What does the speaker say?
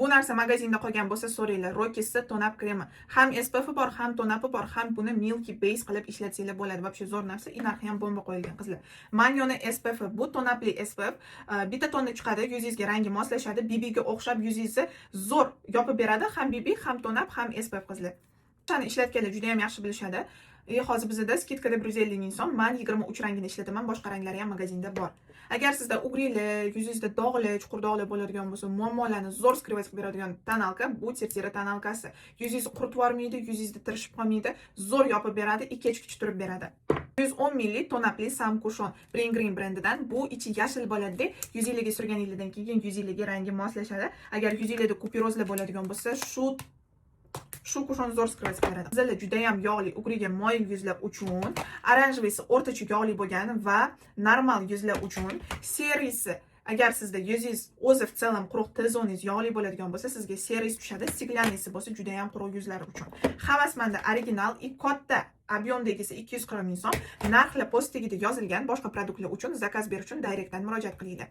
Bu narsa magazinda qolgan bo'lsa so'ranglar. Rokis'da tonap kremi. Ham SPF bor, ham tonapi bor, ham buni milky base qilib ishlatsanglar bo'ladi. Вообще zo'r narsa. Narxi ham bomba qo'yilgan qizlar. Manyoni SPF bu tonapli SPF. Bitta tonna chiqadi, yuzingizga rangi moslashadi. BBga o'xshab yuzingizni zo'r yopib beradi. Ham BB, ham tonap, ham SPF qizlar. Shuni ishlatganlar juda ham yaxshi bilishadi. Hozir bizda skidkada 150 so'm. Men 23 rangini ishlataman, boshqa ranglari ham magazinda bor. Agar sizda ugrili, yuzingizda dog'li, chuqur dog'li bo'ladigan bo'lsa, muammolarni zo'r skrivat qilib beradigan tonalka bu Tertera tonalkasi. Yuzingizni quritib yubormaydi, yuzingizda tirishib qolmaydi, zo'r yopib beradi, 2 kechgacha turib beradi. 110 ml tonapli Samkushon Bring Green brendidan. Bu ichi yashil bo'ladi. Yuzingizni surganingizdan keyin yuzingizni rangi moslashadi. Agar yuzingizda kupirozlar bo'ladigan bo'lsa, shu kushon zo'r skrivat beradi. Qizillar juda ham yog'li, ugriga moyil yuzlar uchun, oranjevisi o'rtacha yog'li bo'lgan va normal yuzlar uchun, serisi agar sizda yuzingiz o'zi в целом quruq T-zoningiz yog'li bo'ladigan bo'lsa, sizga seris tushadi. Stiklanisi bo'lsa juda ham quruq yuzlar uchun. Havasmanda original katta объемdagisi 240 so'm. Narxlar postagida yozilgan. Boshqa produktlar uchun zakaz berish uchun direktdan murojaat qilinglar.